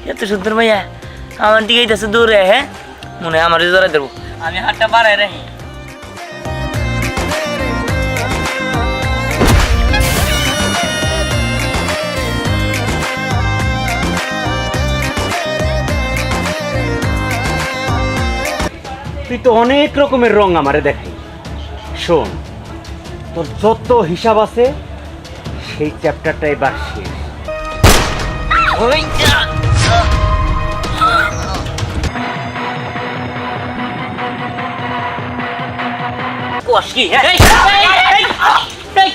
এত সুন্দর মাইয়া আমার দিকেই যাচ্ছে দৌড়ে। হ্যাঁ মনে হয় আমার জোড়া দেবো, আমি হাতটা বাড়াই রাখি। তুই তো অনেক রকমের রং আমারে দেখাই। শোন, তোর যত হিসাব আছে সেই চ্যাপ্টারটা এবার শেষ।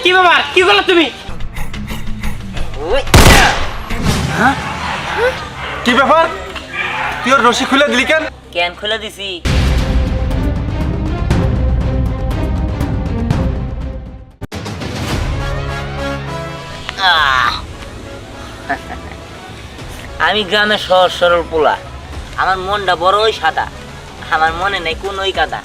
কি ব্যাপার, কি করলো তুমি? কি ব্যাপার, তুই ওর রশি খুলে দিলি কেন? কেন খুলে দিছি? আমি গ্রামে সহজ সরল পোলা, আমার মনটা বড়ই সাদা, আমার মনে নেই কোন ওই কাদা।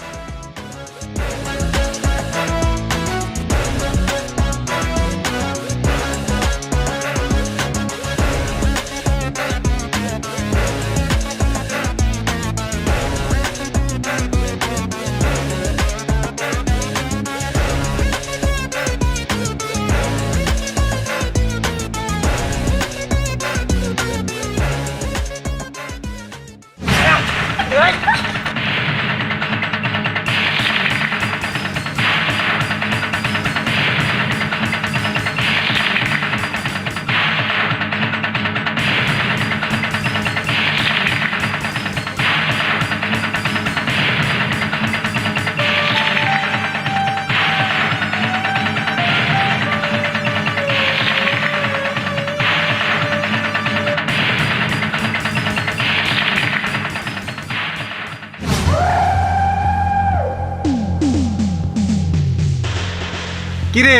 কিরে,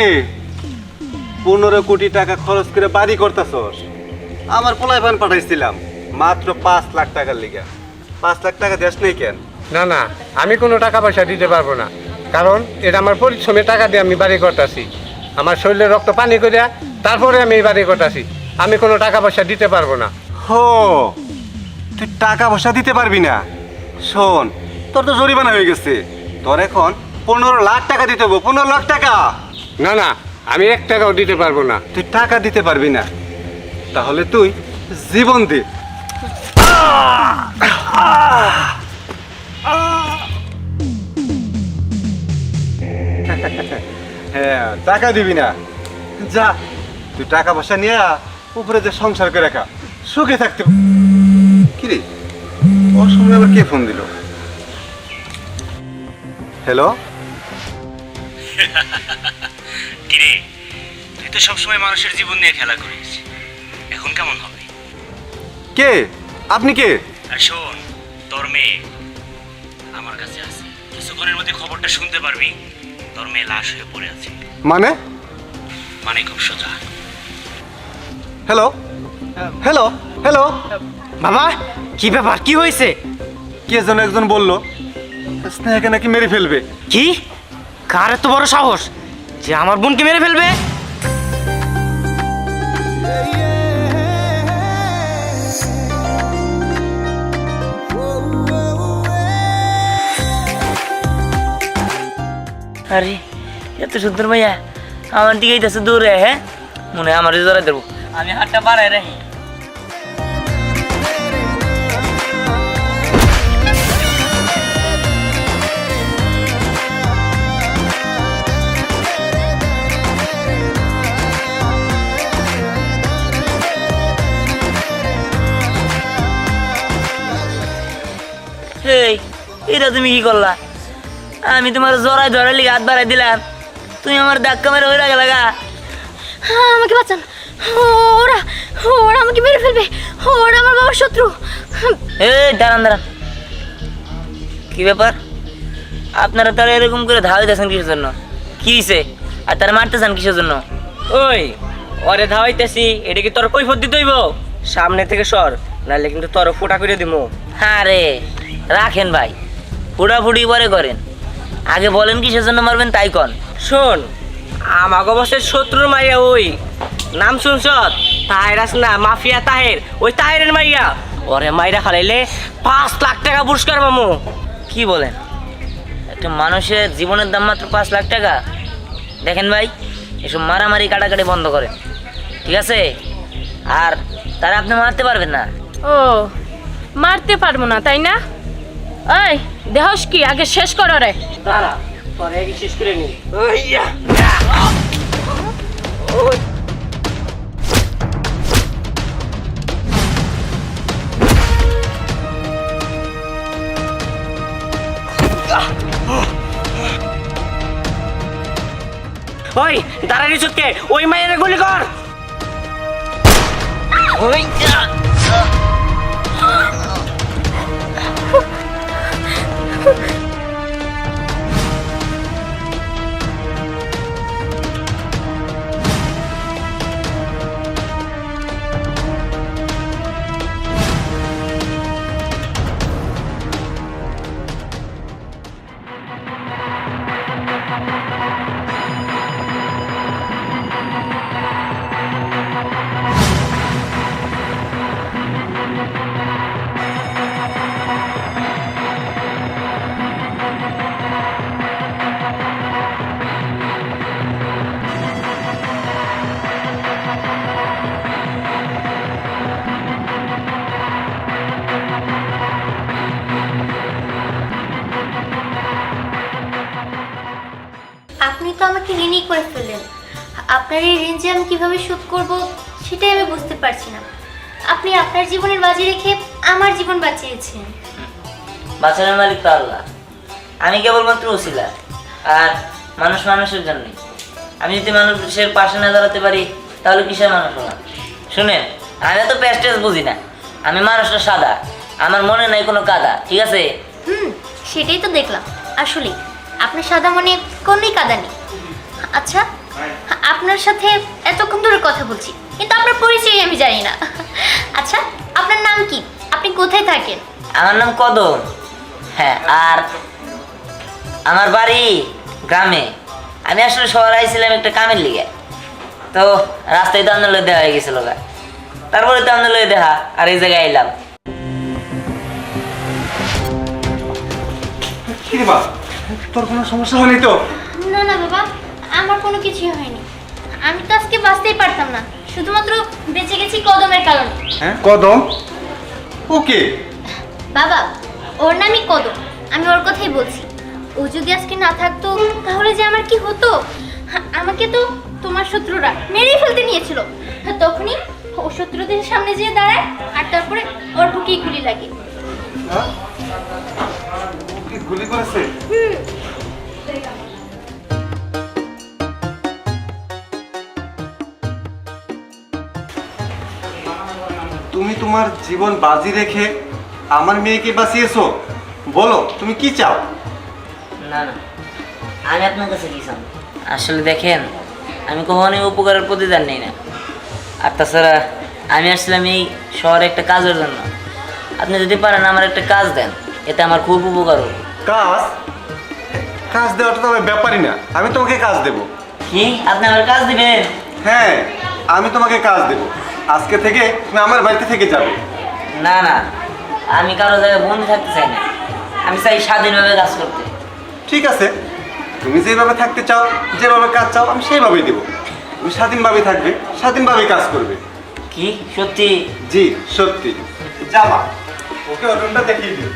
15 কোটি টাকা খরচ করে বাড়ি করতেছস? আমার পোলায় পান পাঠাইছিলাম মাত্র 5 লাখ টাকার লিগা। 5 লাখ টাকা দেশ নেই কেন? না না, আমি কোনো টাকা পয়সা দিতে পারবো না, কারণ এটা আমার পরিশ্রমের টাকা দিয়ে আমি বাড়ি করতেছি। আমার শরীরে রক্ত পানি করিয়া তারপরে আমি এই বাড়ি করতেছি। আমি কোনো টাকা পয়সা দিতে পারবো না। হো, তুই টাকা পয়সা দিতে পারবি না? শোন, তোর তো জরিমানা হয়ে গেছে, তোর এখন 15 লাখ টাকা দিতে হবে। 15 লাখ টাকা? না না, আমি 1 টাকাও দিতে পারবো না। তুই টাকা দিতে পারবি না, তাহলে তুই জীবন দে। হ্যাঁ, টাকা দিবি না? যা, তুই টাকা পয়সা নিয়ে উপরে যে সংসার করে রাখা, সুখে থাকতে। কিরে, ওর সময় আবার কে ফোন দিল? হ্যালো, কিরে, তুই তো সবসময় মানুষের জীবন নিয়ে খেলা করিস, এখন কেমন হবে? কে আপনি? কে? আর শোন, তোর মেয়ে আমার কাছে আছে, কিছুক্ষণের মধ্যে খবরটা শুনতে পারবি। তোর মেয়ে লাশ হয়ে পড়ে আছে। মানে? মানে খুব সোজা। হ্যালো হ্যালো হ্যালো, বাবা, কি ব্যাপার, কি হয়েছে? কে যেন একজন বললো স্নেহাকে নাকি মেরে ফেলবে। কি? কার এত বড় সাহস যে আমার বোনকে মেরে ফেলবে? আরে এত সুন্দর মাইয়া আমার দিকেই যাচ্ছে দৌড়ে। হ্যাঁ মনে হয় আমার জোড়া দেবো, আমি হাতটা বাড়াই রাখি। এই এটা তুমি কি করলা? আমি তোমার জড়াই ধরার লিগে হাত বাড়াই দিলাম, তুমি আমার ধাক্কা মেরে হয়ে গেল গা। আমাকে বাঁচান, ওরা ওরা আমাকে মেরে ফেলবে, ওরা আমার বাবার শত্রু। এই দাঁড়ান দাঁড়ান, কি ব্যাপার? আপনারা তারা এরকম করে ধাওয়াই দিয়েছেন কিসের জন্য? কি হয়েছে? আর তারা মারতেছেন কিসের জন্য? ওই ওরে ধাওয়াইতেছি, এটা কি তোর কৈফত দিতে হইব? সামনে থেকে সর, নাহলে কিন্তু তোর ফোটা করে দিমু। হ্যাঁ রে, রাখেন ভাই, ফুটাফুটি পরে করেন, আগে বলেন কিসের জন্য মারবেন তাই কন। শোন, আমাকে অবশ্যই শত্রুর মাইয়া, ওই নাম শুনছ? তাহের আছে না, মাফিয়া তাহের, ওই তাহেরের মাইয়া। ওরে মাইরা ফালাইলে 5 লাখ টাকা পুরস্কার মামু। কি বলেন? একটা মানুষের জীবনের দাম মাত্র 5 লাখ টাকা? দেখেন ভাই, এসব মারামারি কাটাকাটি বন্ধ করে, ঠিক আছে? আর তারা আপনি মারতে পারবেন না। ও মারতে পারবো না তাই না? এই দেহস কি আগে শেষ করো রে। দাঁড়া, তোরে আগে শেষ করে নি। ওই দাঁড়ানি চুটকে ওই মায়ের গুলি কর। ওই আপনি তো আমাকে ঋণই করে ফেললেন। আপনার এই ঋণ যে আমি কিভাবে শোধ করব সেটাই আমি বুঝতে পারছি না। আপনি আপনার জীবনের বাজি রেখে আমার জীবন বাঁচিয়েছেন। বাঁচানোর মালিক তো আল্লাহ, আমি কেবলমাত্র ওসিলা। আর মানুষ মানুষের জন্যই। আমি যদি মানুষের পাশে না দাঁড়াতে পারি তাহলে কিসের মানুষ হলাম? শুনেন, আমি তো প্যাস্টেজ বুঝি না। আমি মানুষটা সাদা, আমার মনে নাই কোনো কাদা, ঠিক আছে? সেটাই তো দেখলাম। আসলে আপনার সাদা মনে কোনোই কাদা নেই। আচ্ছা, আপনার সাথে এতক্ষণ ধরে কথা বলছি কিন্তু আপনার পরিচয় আমি জানি না। আচ্ছা, আপনার নাম কি? আপনি কোথায় থাকেন? আমার নাম কদম। হ্যাঁ, আর আমার বাড়ি গ্রামে। আমি আসলে শহরে আইছিলাম একটা কামের লিগে, তো রাস্তায় তো আপনার লয়ে দেখা হয়ে গেছিল গা। তারপরে তো আপনার লয়ে দেখা আর এই জায়গায় আইলাম। কি রে মা, তোর কোনো সমস্যা হয়নি তো? না না বাবা, আমার কোনো কিছুই হয়নি। আমি তো আজকে বাঁচতেই পারতাম না, শুধুমাত্র বেঁচে গেছি কদমের কারণে। হ্যাঁ, কদম? ওকে। বাবা, ওর নামই কদম, আমি ওর কথাই বলছি। ও যদি আজকে না থাকতো তাহলে যে আমার কি হতো? আমাকে তো তোমার শত্রুরা মেরেই ফেলতে নিয়েছিল। তখনই ও শত্রুদের সামনে যেয়ে দাঁড়ায় আর তারপরে ওর বুকেই গুলি লাগে। হ্যাঁ? ওকে গুলি করেছে? তুমি তোমার জীবন বাজি রেখে আমার মেয়েকে বাঁচিয়েছো। বলো তুমি কি চাও? না না, আমি আপনার কাছে কি চান? আসলে দেখেন, আমি কখনোই উপকারের প্রতিদান নেই না। আর তাছাড়া আমি আসছিলাম এই শহরে একটা কাজের জন্য। আপনি যদি পারেন আমার একটা কাজ দেন, এতে আমার খুব উপকার হবে। কাজ? কাজ দেওয়াটা তো আমি ব্যাপারই না, আমি তোমাকে কাজ দেব। কি? আপনি আমার কাজ দিবেন? হ্যাঁ, আমি তোমাকে কাজ দেব। আজকে থেকে তুমি আমার বাড়িতে থেকে যাবে। না না, আমি কারো জায়গায় বন্দি থাকতে চাই না। আমি চাই স্বাধীনভাবে কাজ করতে। ঠিক আছে, তুমি যেভাবে থাকতে চাও, যেভাবে কাজ চাও, আমি সেইভাবেই দেবো। তুমি স্বাধীনভাবে থাকবে, স্বাধীনভাবে কাজ করবে। কি সত্যি? জি সত্যি। যাবা, ওকে রুমটা দেখিয়ে দিও।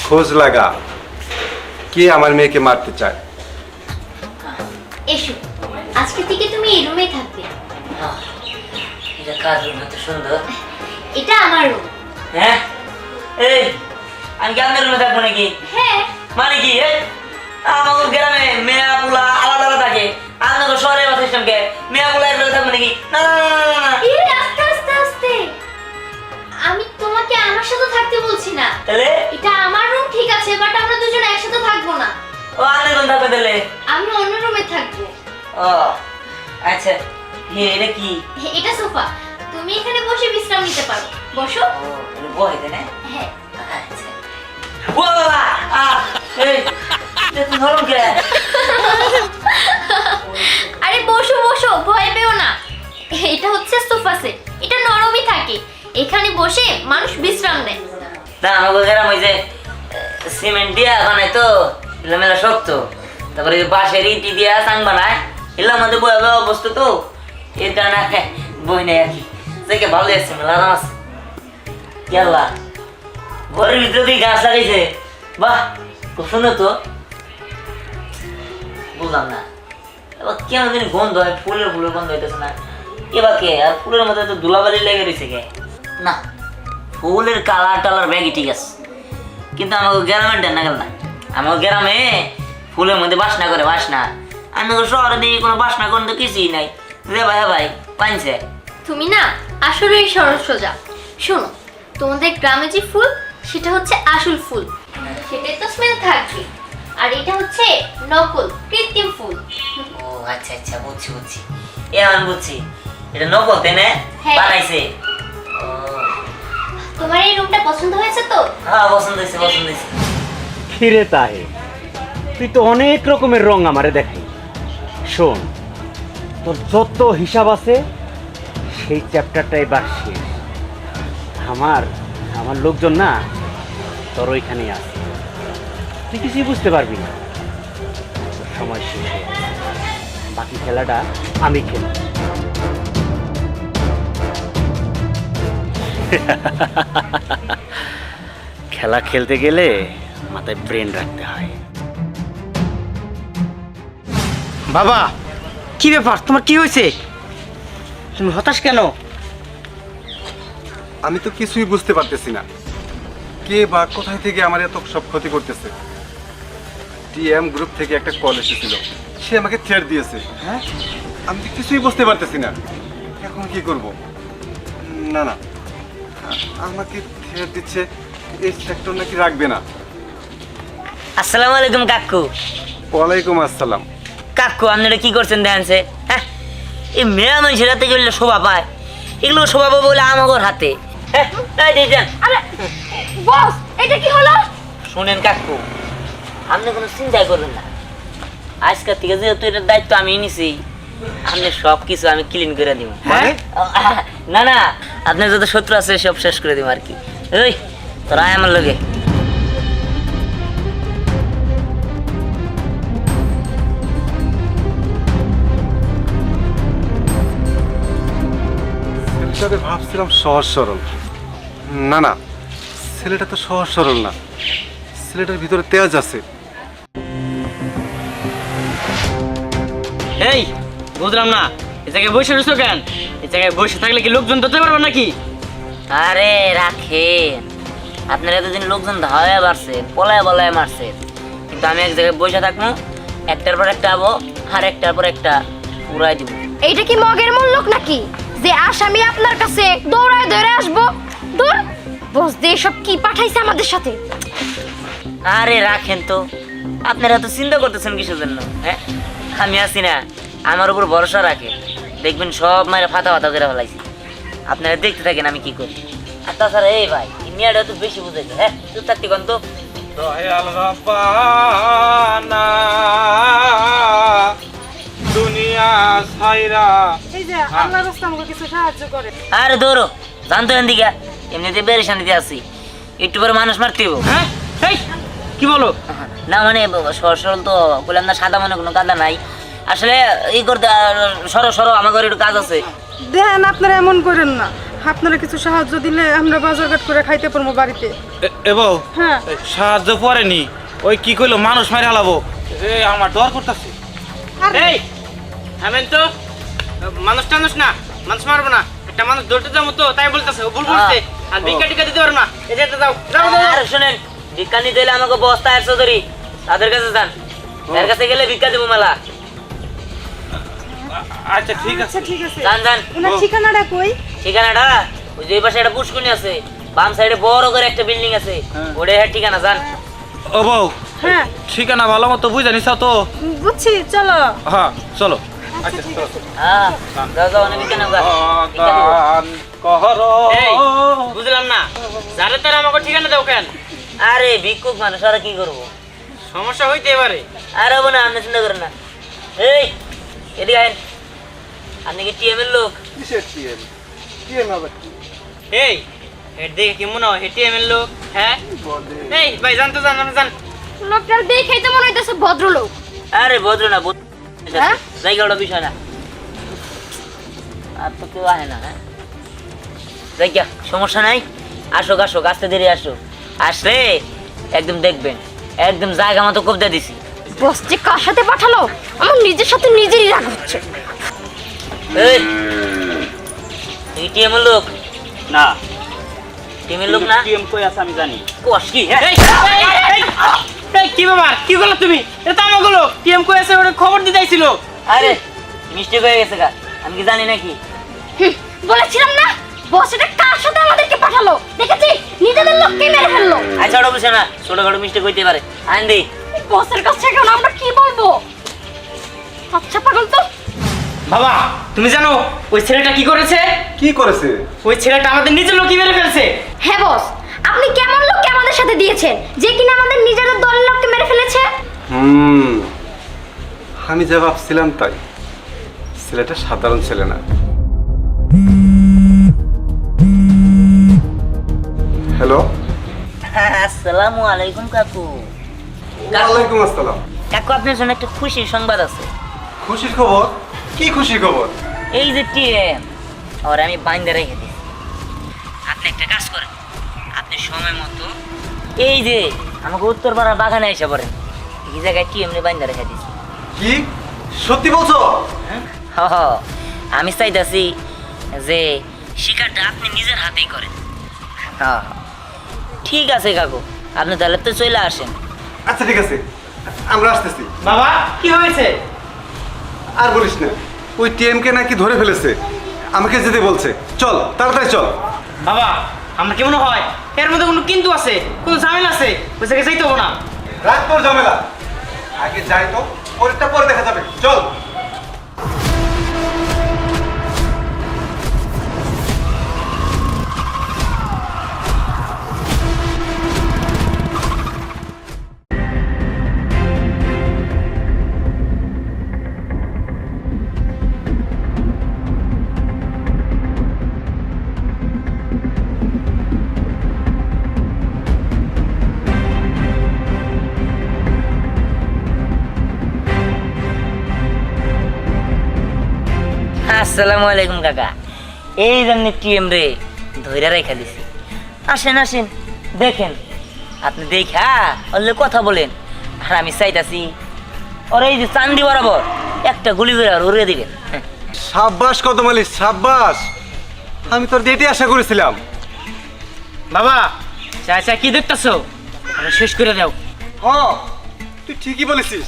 খোঁজ লাগা, কে আমার মেয়েকে মারতে চায়। এসো, আজকে থেকে তুমি এই রুমেই থাকবে। এটা কাজ রুম, এত সুন্দর। এটা আমার রুম। হ্যাঁ, এই আমি কি আপনার রুমে থাকবো নাকি? হ্যাঁ। মানে কি? আমাকে গ্রামে মেয়া পুলা আলাদা আলাদা থাকে, আপনাকে শহরে বাসাইসকে মেয়া পুলা একসাথে থাকবো নাকি? না না না না না। এই আস্তে আস্তে আস্তে, আমি তোমাকে আমার সাথে থাকতে বলছি না। তাহলে এটা আমার রুম ঠিক আছে, বাট আমরা দুজন একসাথে থাকবো না। ও আপনার রুম থাকবে তাহলে? আমি অন্য রুমে থাকবো। ও আচ্ছা, এটা কি? এটা সোফা, তুমি এখানে বসে বিশ্রাম নিতে পারো। বসো। ও বই তাই না? হ্যাঁ। আচ্ছা ধরুন কে আরে বসো বসো, ভয় পেও না। এটা হচ্ছে সোফা সেট, এটা নরমই থাকে, এখানে বসে মানুষ বিশ্রাম নেয়। তা আমাকে গ্রাম ওই যে সিমেন্ট দিয়া বানায় তো মেলা শক্ত, তারপরে বাঁশের ইটি দিয়া চাং বানায়, এলার মধ্যে বয়ে বয়ে অবস্থা তো এর কারণে বই নেই আর কি। দেখে ভালো লাগছে, মেলা আরাম আছে। কেলা ঘরের ভিতরে তুই গাছ লাগাইছে, বাহ খুব সুন্দর তো। বুঝলাম না এবার কেমন জানি গন্ধ হয়, ফুলের ফুলের গন্ধ হইতেছে না এবার কে, আর ফুলের মধ্যে তো ধুলাবালি লেগে রয়েছে কে না। ফুলের কালার টালার ব্যাগই ঠিক আছে, কিন্তু আমাকে গ্রামের দেন না গেল না। আমার গ্রামে ফুলের মধ্যে বাসনা করে বাসনা, আমি শহরে দিকে কোনো বাসনা গন্ধ কিছুই নাই। রে ভাই ভাই পাইছে তুমি না আসলেই সরল সোজা। শোনো, তোমাদের গ্রামে যে ফুল সেটা হচ্ছে আসল ফুল, সেটাই তো স্মেল থাকবে, আর এটা হচ্ছে নকল কৃত্রিম ফুল। ও আচ্ছা আচ্ছা, বুঝছি বুঝছি, আমি বুঝছি এটা নকল তাই না, হ্যাঁ। বানাইছে। ও তোমার এই রুমটা পছন্দ হয়েছে তো? হ্যাঁ পছন্দ হয়েছে পছন্দ হয়েছে। ফিরে তাহে তুই তো অনেক রকমের রং আমারে দেখাই। শোন, তোর যত হিসাব আছে সেই চ্যাপ্টারটাই এবার শেষ। আমার আমার লোকজন না তোর ওইখানেই আছে, তুই কিছুই বুঝতে পারবি না। তোর সময় শেষ হয়ে গেছে, বাকি খেলাটা আমি খেলি। খেলা খেলতে গেলে মাথায় ব্রেন রাখতে হয়। বাবা কি ব্যাপার, তোমার কি হয়েছে? তুমি হতাশ কেন? আমি তো কিছুই বুঝতে পারতেছি না, কে বা কোথায় থেকে আমার এত সব ক্ষতি করতেছে। টিএম গ্রুপ থেকে একটা কল এসেছিল, সে আমাকে থ্রেট দিয়েছে। হ্যাঁ, আমি তো কিছুই বুঝতে পারতেছি না, এখন কি করব? না না, আমাকে থ্রেট দিচ্ছে, এই সেক্টর নাকি রাখবে না। আসসালামু আলাইকুম কাকু। ওয়ালাইকুম আসসালাম। কাকু আপনারা কি করছেন দেখছে? হ্যাঁ, এই মেয়ে মানুষের হাতে যেগুলো শোভা পায়, এগুলো শোভা পাবো বলে আমাদের হাতে। হ্যাঁ, এই যে যান। আরে বস, এটা কি হলো? শোনেন কাকু, আপনি কোনো চিন্তাই করবেন না, আজকের থেকে যেহেতু এটার দায়িত্ব আমি নিছি, আপনি সব কিছু আমি ক্লিন করে দিব। মানে? না না, আপনার যত শত্রু আছে সব শেষ করে দিব আর কি। ওই তোরা আয় আমার লগে। ছেলেটাকে ভাবছিলাম সহজ সরল, না না, ছেলেটা তো সহজ সরল না, ছেলেটার ভিতরে তেজ আছে। এই বুঝলাম না, এই জায়গায় বসে রয়েছো কেন? এই জায়গায় বসে থাকলে কি লোকজন ধরতে পারবে নাকি? আরে রাখেন, আপনারা এতদিন লোকজন ধাওয়া মারছেন, পলায় বলায় মারছেন, কিন্তু আমি এক জায়গায় বসে থাকবো, একটার পর একটা আবো, আর একটার পর একটা পুরাই দিব। এইটা কি মগের মূল্য নাকি যে আসামি আপনার কাছে দৌড়ায় ধরে আসবো? দূর বস, দিয়ে সব কি পাঠাইছে আমাদের সাথে। আরে রাখেন তো, আপনারা তো চিন্তা করতেছেন কিসের জন্য? হ্যাঁ, আমি আছি না, আমার উপর ভরসা রাখে, দেখবেন সব মায়ের ফাতা ফাতা করে ফেলাইছি। আপনারা দেখতে থাকেন আমি কি করি। আর তাছাড়া এই ভাই মেয়েটা তো বেশি বুঝেছে। হ্যাঁ, তুই থাকতে কন্ত দয়াল রাব্বানা দুনিয়া ছাইরা এই যে আল্লাহর রাস্তা আমাকে কিছু সাহায্য করে। আরে দৌড়ো, জানতো এদিকে এমনিতে বেরেশানিতে আছি, একটু করে মানুষ মারতে হইব। হ্যাঁ এই কি বলো? না মানে সরল সরল তো বললাম না, সাদা মনে কোনো কাদা নাই আসলে। এই করতে সরো সরো, আমার ঘরে একটু কাজ আছে। দেন আপনারা এমন করেন না, আপনারা কিছু সাহায্য দিলে আমরা বাজারঘাট করে খাইতে পারবো বাড়িতে। এবো হ্যাঁ সাহায্য পড়েনি, ওই কি কইলো মানুষ মারি হালাবো, এই আমার ডর করতেছে। এই থামেন তো, মানুষ টানুষ না, মানুষ মারবো না, একটা মানুষ ধরতে যাবো তো তাই বলতেছে, ও ভুল বলছে। আর ভিক্ষা টিকা দিতে পারবো না, এই যে যাও যাও যাও। আর শুনেন, ভিক্ষা নিতে হলে আমাকে বস্তা 100 ধরি, তাদের কাছে যান, এর কাছে গেলে ভিক্ষা দেবো মেলা। আচ্ছা ঠিক আছে, ঠিক আছে। যান যান। ওনার ঠিকানাটা কই? ঠিকানাটা ওই যে পাশে একটা পুষ্কুনি আছে, বাম সাইডে বড় করে একটা বিল্ডিং আছে, ওটাই ঠিকানা। যান। ও বউ, হ্যাঁ ঠিকানা ভালো মতো বুঝে নিছ তো? বুঝছি, চলো। হ্যাঁ চলো। আচ্ছা চলো। হ্যাঁ, যাও যাও, অনেক ভিক্ষা নেবো, ভিক্ষা দেবো। দান করো। এই বুঝলাম না, যারা তারা আমাকে ঠিকানা দাও কেন? আরে ভিক্ষুক মানুষ, আর কি করবো? সমস্যা হইতে পারে। আর হবো না, আপনি চিন্তা করেন না। এই এদিকে আইন, আপনি কি টিএম এর লোক? কিসের টিএম? টিএম আবার কি? এই এর দেখে কি মনে হয় এটিএম এর লোক? হ্যাঁ এই ভাই জানতো জান আপনি জান। লোকটার দেখেই তো মনে হইতেছে ভদ্রলোক। আরে ভদ্র না, হ্যাঁ? জায়গাটা বিষয় না। আর তো কেউ আহে না। হ্যাঁ জায়গা সমস্যা নাই, আসুক আসুক, আসতে দেরি আসুক। আসলে একদম দেখবেন, একদম জায়গা মতো কবজা দিছি। বস যে কার সাথে পাঠালো, আমার নিজের সাথে নিজেরই রাগ হচ্ছে। এই টিএম এর লোক? না, টিএম এর লোক না? টিএম কই আছে আমি জানি। কোষ কি? হ্যাঁ এই এই কি ব্যাপার, কি করলো তুমি? এটা তো আমার গুলো টিএম কই আছে ওটা খবর দিতে আইছিল। আরে মিস্টেক হয়ে গেছে গা, আমি কি জানি নাকি? বলেছিলাম না, বস এটা কার সাথে আমাদেরকে পাঠালো, দেখেছি নিজেদের লোককে মেরে ফেললো। আচ্ছা ওটা বুঝে না, ছোটখাটো মিস্টেক হইতে পারে। আইন দি। বসের কাছে এখন আমরা কি বলবো? আচ্ছা পাগল তো। বাবা তুমি জানো ওই ছেলেটা কি করেছে? কি করেছে? ওই ছেলেটা আমাদের নিজের লোকই মেরে ফেলছে। হ্যাঁ বস, আপনি কেমন লোককে আমাদের সাথে দিয়েছেন যে কিনা আমাদের নিজেদের দলের লোককে মেরে ফেলেছে? আমি যা ভাবছিলাম তাই, ছেলেটা সাধারণ ছেলে না। হ্যালো, আসসালামু আলাইকুম কাকু। ওয়ালাইকুম আসসালাম। কাকু আপনার জন্য একটা খুশির সংবাদ আছে। খুশির খবর? কি খুশির খবর? এই যে টিএম আর আমি বাইন্দা রেখে দিই। আপনি একটা কাজ করেন, আপনি সময় মতো এই যে আমাকে উত্তরপাড়ার বাগানে এসে পড়েন। এই জায়গায় টিএম রে বাইন্দা রেখে দিছি। কি সত্যি বলছো? হ হ, আমি চাইতাছি যে শিকারটা আপনি নিজের হাতেই করেন। হ্যাঁ ঠিক আছে কাকু, আপনি তাহলে তো চলে আসেন। আচ্ছা ঠিক আছে, আমরা আসতেছি। বাবা কি হয়েছে? আর বলিস না, ওই টিএমকে নাকি ধরে ফেলেছে, আমাকে যেতে বলছে। চল তাড়াতাড়ি চল। বাবা আমরা কি মনে হয় এর মধ্যে কোনো কিন্তু আছে, কোনো ঝামেলা আছে, ওই জায়গায় যাইতে হবো না। রাত তোর ঝামেলা, আগে যাই তো, পরেরটা পরে দেখা যাবে। চল। আসসালামু আলাইকুম কাকা। এই জন্য টিএম রে ধইরা রেখা দিছি। আসেন আসেন, দেখেন, আপনি দেখা অল্লে কথা বলেন। আর আমি চাইতাছি ওর এই যে চান্দি বরাবর একটা গুলি করে আর উড়িয়ে দিবেন। সাব্বাস কদম আলী, সাব্বাস। আমি তোর যেতে আশা করেছিলাম। বাবা চাচা কি দেখতেছো? আরে শেষ করে দাও। হ, তুই ঠিকই বলেছিস।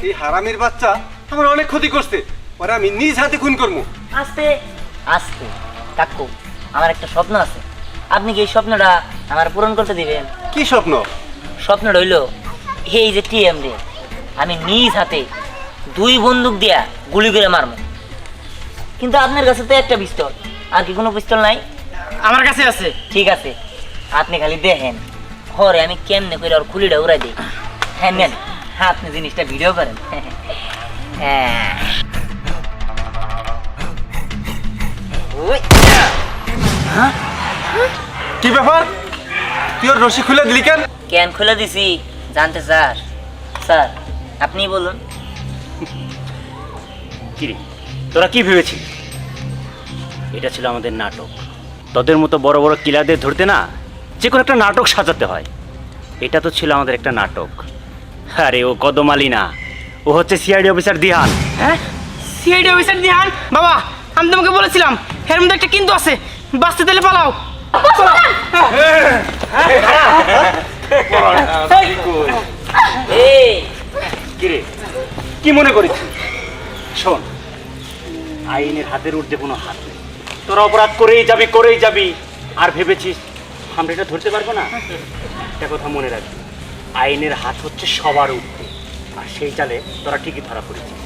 এই হারামির বাচ্চা আমার অনেক ক্ষতি করছে, ওরা আমি নিজ হাতে খুন করবো। আস্তে আস্তে কাকু, আমার একটা স্বপ্ন আছে, আপনি কি এই স্বপ্নটা আমার পূরণ করতে দিবেন? কি স্বপ্ন? স্বপ্নটা হইলো এই যে টিএম রে আমি নিজ হাতে 2 বন্দুক দিয়া গুলি করে মারবো। কিন্তু আপনার কাছে তো একটা পিস্তল, আর কি কোনো পিস্তল নাই? আমার কাছে আছে। ঠিক আছে, আপনি খালি দেখেন হরে আমি কেমনে করে ওর খুলিটা উড়াই দিই। হ্যাঁ নেন, হ্যাঁ আপনি জিনিসটা ভিডিও করেন। হ্যাঁ ওই, কি ব্যাপার? তুই ওর রশি খুলে দিলি কেন? কেন খুলে দিছি জানতে স্যার? স্যার আপনিই বলুন। কিরে, তোরা কি ভেবেছিস এটা ছিল আমাদের নাটক? তোদের মতো বড় বড় কিলারদের ধরতে না যে কোনো একটা নাটক সাজাতে হয়। এটা তো ছিল আমাদের একটা নাটক। আরে ও কদম আলী না, ও হচ্ছে সিআইডি অফিসার দিহান। হ্যাঁ সিআইডি অফিসার দিহান? বাবা আমি তোমাকে বলেছিলাম এর মধ্যে একটা কিন্তু আছে, বাঁচতে দিলে পালাও। এই কিরে, কি মনে করিস? শোন, আইনের হাতের ঊর্ধ্বে কোনো হাত নেই। তোরা অপরাধ করেই যাবি। আর ভেবেছিস আমরা এটা ধরতে পারবো না? একটা কথা মনে রাখবি, আইনের হাত হচ্ছে সবার ঊর্ধ্বে, আর সেই চালে তোরা ঠিকই ধরা পড়েছিস।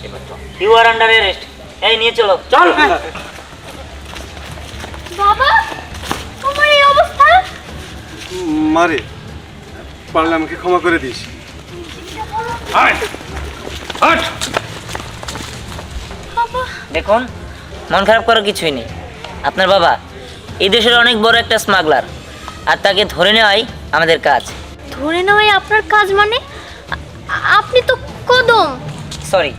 এবার চল। You are under arrest. এই নিয়ে চলো। চল। বাবা তোমার এই অবস্থা? মারে, পারলে আমাকে ক্ষমা করে দিস। দেখুন, মন খারাপ করার কিছুই নেই। আপনার বাবা এই দেশের অনেক বড় একটা স্মাগলার, আর তাকে ধরে নেওয়াই আমাদের কাজ। ধরে নেওয়াই আপনার কাজ মানে? আপনি তো কদম। সরি,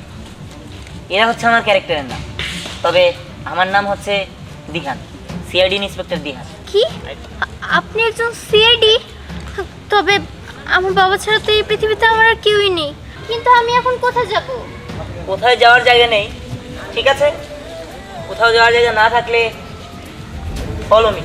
এরা হচ্ছে আমার ক্যারেক্টারের নাম, তবে আমার নাম হচ্ছে দিহান, সিআইডি ইন্সপেক্টর দিহান। কি? আপনি একজন সিআইডি? তবে আমার বাবা ছাড়া তো এই পৃথিবীতে আমার আর কেউই নেই। কিন্তু আমি এখন কোথায় যাব? কোথায় যাওয়ার জায়গা নেই, ঠিক আছে? কোথাও যাওয়ার জায়গা না থাকলে ফলো মি।